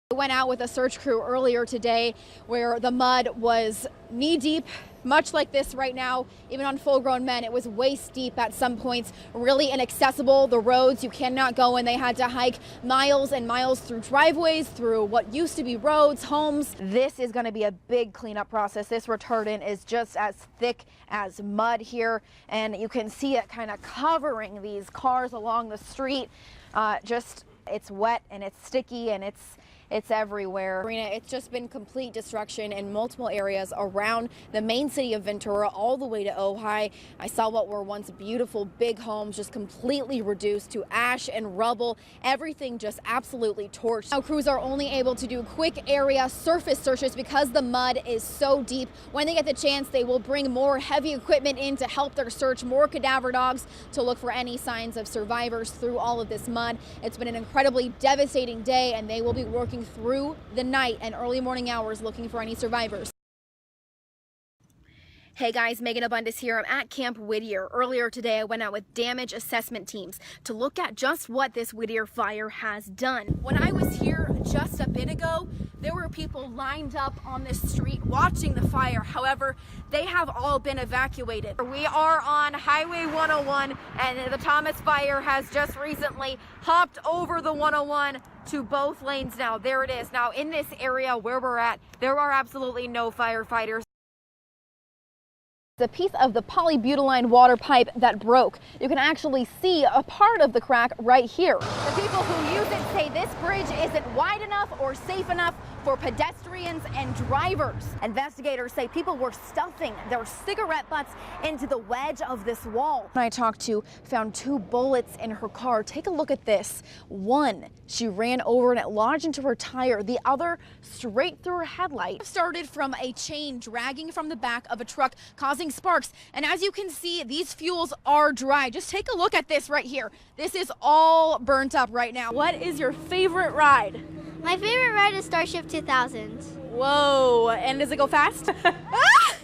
I went out with a search crew earlier today where the mud was knee deep, much like this right now. Even on full-grown men, it was waist deep at some points, really inaccessible. The roads, you cannot go in. They had to hike miles and miles through driveways, through what used to be roads, homes. This is going to be a big cleanup process. This retardant is just as thick as mud here, and you can see it kind of covering these cars along the street. It's wet and it's sticky and it's everywhere. Marina, it's just been complete destruction in multiple areas around the main city of Ventura, all the way to Ojai. I saw what were once beautiful big homes just completely reduced to ash and rubble. Everything just absolutely torched. Now crews are only able to do quick area surface searches because the mud is so deep. When they get the chance, they will bring more heavy equipment in to help their search, more cadaver dogs to look for any signs of survivors through all of this mud. It's been an incredibly devastating day, and they will be working through the night and early morning hours looking for any survivors. Hey guys, Megan Abundis here. I'm at Camp Whittier. Earlier today, I went out with damage assessment teams to look at just what this Whittier fire has done. When I was here just a bit ago, there were people lined up on this street watching the fire. However, they have all been evacuated. We are on Highway 101, and the Thomas fire has just recently hopped over the 101 to both lanes now. There it is. Now in this area where we're at, there are absolutely no firefighters. The piece of the polybutylene water pipe that broke. You can actually see a part of the crack right here. The people who use it say this bridge isn't wide enough or safe enough for pedestrians and drivers. Investigators say people were stuffing their cigarette butts into the wedge of this wall. I talked to found 2 bullets in her car. Take a look at this. One, she ran over and it lodged into her tire. The other straight through her headlight. Started from a chain dragging from the back of a truck, causing sparks. And as you can see, these fuels are dry. Just take a look at this right here. This is all burnt up right now. What is your favorite ride? My favorite ride is Starship 2000. Whoa, and does it go fast? Ah!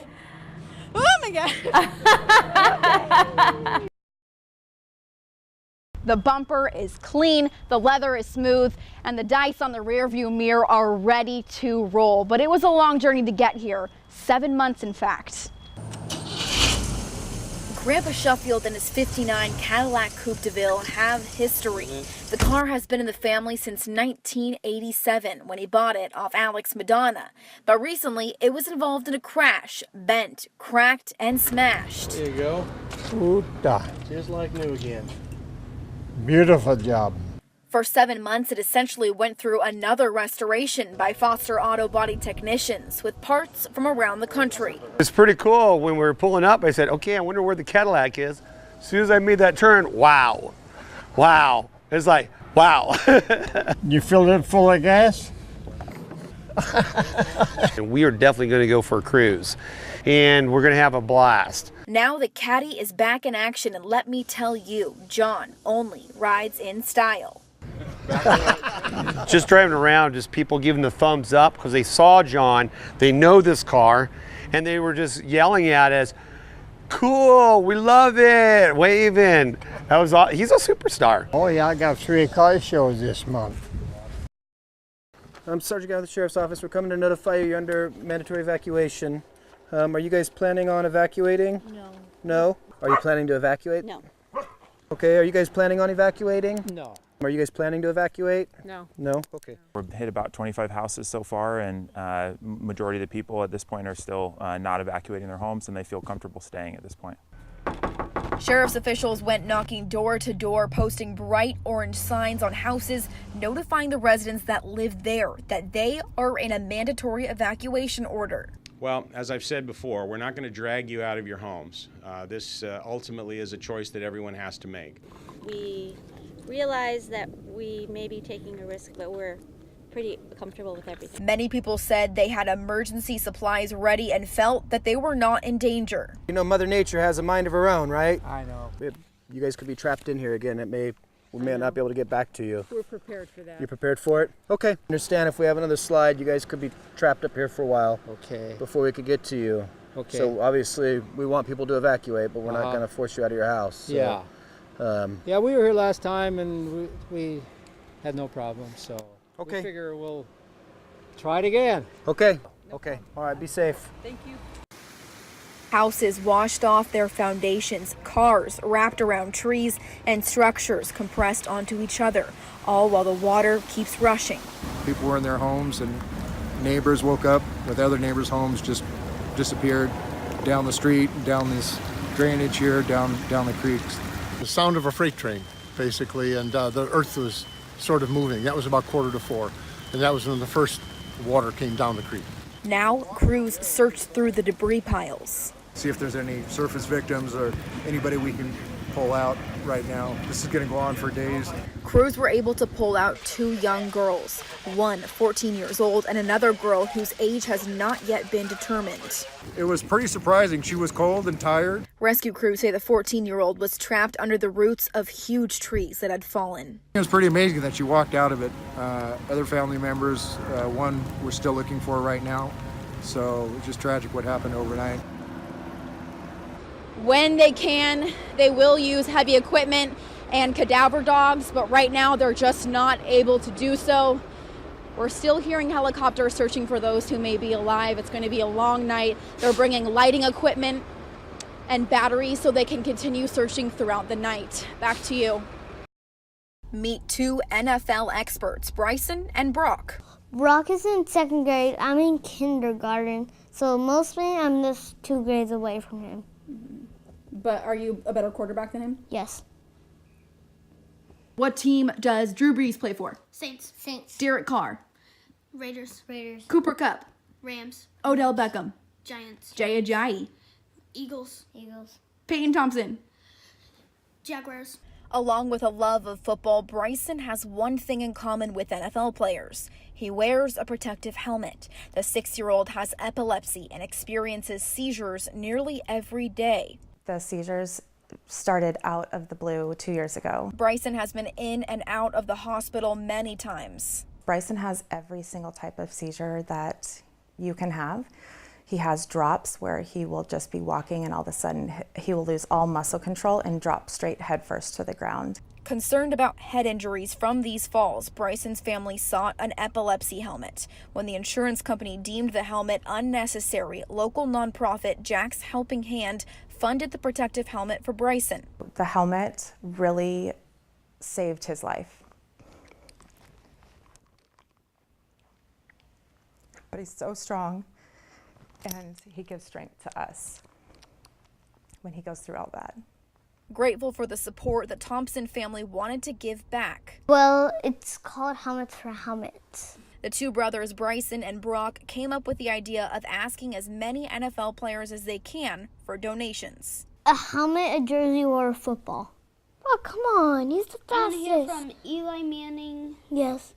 Oh my God. The bumper is clean, the leather is smooth, and the dice on the rear view mirror are ready to roll. But it was a long journey to get here, 7 months in fact. Grandpa Sheffield and his 59 Cadillac Coupe de Ville have history. The car has been in the family since 1987 when he bought it off Alex Madonna. But recently, it was involved in a crash, bent, cracked, and smashed. There you go. Ooh, Just like new again. beautiful job. For 7 months, it essentially went through another restoration by Foster Auto Body technicians with parts from around the country. It's pretty cool. When we were pulling up, I said, okay, I wonder where the Cadillac is. As soon as I made that turn, wow. Wow. It's like, wow. You filled it full of gas? And we are definitely going to go for a cruise. And we're going to have a blast. Now the Caddy is back in action, and let me tell you, John only rides in style. Just driving around, just people giving the thumbs up because they saw John, they know this car, and they were just yelling at us, cool, we love it, waving. That was all. He's a superstar. Oh yeah, I got 3 car shows this month. I'm Sergeant Guy with the Sheriff's Office. We're coming to notify you you're under mandatory evacuation. Are you guys planning on evacuating? No. No? Are you planning to evacuate? No. Okay, are you guys planning on evacuating? No. Are you guys planning to evacuate? No. No? Okay. We've hit about 25 houses so far, and majority of the people at this point are still not evacuating their homes, and they feel comfortable staying at this point. Sheriff's officials went knocking door to door, posting bright orange signs on houses, notifying the residents that live there that they are in a mandatory evacuation order. Well, as I've said before, we're not going to drag you out of your homes. This ultimately is a choice that everyone has to make. We realize that we may be taking a risk, but we're pretty comfortable with everything. Many people said they had emergency supplies ready and felt that they were not in danger. You know, Mother Nature has a mind of her own, right? I know. You guys could be trapped in here again. We may not be able to get back to you. We're prepared for that. You prepared for it? Okay. Understand if we have another slide, you guys could be trapped up here for a while. Okay. Before we could get to you. Okay. So obviously we want people to evacuate, but we're not going to force you out of your house. So, Yeah. Yeah, we were here last time and we had no problem, so Okay. we figure we'll Try it again. Okay. Okay. All right. Be safe. Houses washed off their foundations, cars wrapped around trees, and structures compressed onto each other, all while the water keeps rushing. People were in their homes and neighbors woke up with other neighbors' homes just disappeared down the street, down this drainage here, down the creeks. The sound of a freight train, basically, and the earth was sort of moving. That was about 3:45, and that was when the first water came down the creek. Now, crews search through the debris piles. See if there's any surface victims or anybody we can pull out right now. This is going to go on for days. Crews were able to pull out 2 young girls, one 14 years old and another girl whose age has not yet been determined. It was pretty surprising. She was cold and tired. Rescue crews say the 14-year-old was trapped under the roots of huge trees that had fallen. It was pretty amazing that she walked out of it. Other family members, one we're still looking for right now. So it's just tragic what happened overnight. When they can, they will use heavy equipment and cadaver dogs, but right now they're just not able to do so. We're still hearing helicopters searching for those who may be alive. It's going to be a long night. They're bringing lighting equipment and batteries so they can continue searching throughout the night. Back to you. Meet 2 NFL experts, Bryson and Brock. Brock is in 2nd grade. I'm in kindergarten, so mostly I'm just 2 grades away from him. But are you a better quarterback than him? Yes. What team does Drew Brees play for? Saints. Derek Carr, Raiders. Cooper Kupp, Rams. Odell Beckham, Giants. Jay Ajayi, Eagles. Peyton Thompson. Jaguars. Along with a love of football, Bryson has one thing in common with NFL players. He wears a protective helmet. The 6-year-old has epilepsy and experiences seizures nearly every day. The seizures started out of the blue 2 years ago. Bryson has been in and out of the hospital many times. Bryson has every single type of seizure that you can have. He has drops where he will just be walking and all of a sudden he will lose all muscle control and drop straight headfirst to the ground. Concerned about head injuries from these falls, Bryson's family sought an epilepsy helmet. When the insurance company deemed the helmet unnecessary, local nonprofit Jack's Helping Hand funded the protective helmet for Bryson. The helmet really saved his life. But he's so strong and he gives strength to us when he goes through all that. Grateful for the support, the Thompson family wanted to give back. Well, it's called Helmets for Helmets. The 2 brothers, Bryson and Brock, came up with the idea of asking as many NFL players as they can for donations. A helmet, a jersey, or a football. Oh, come on. He's the fastest. And hear from Eli Manning. Yes.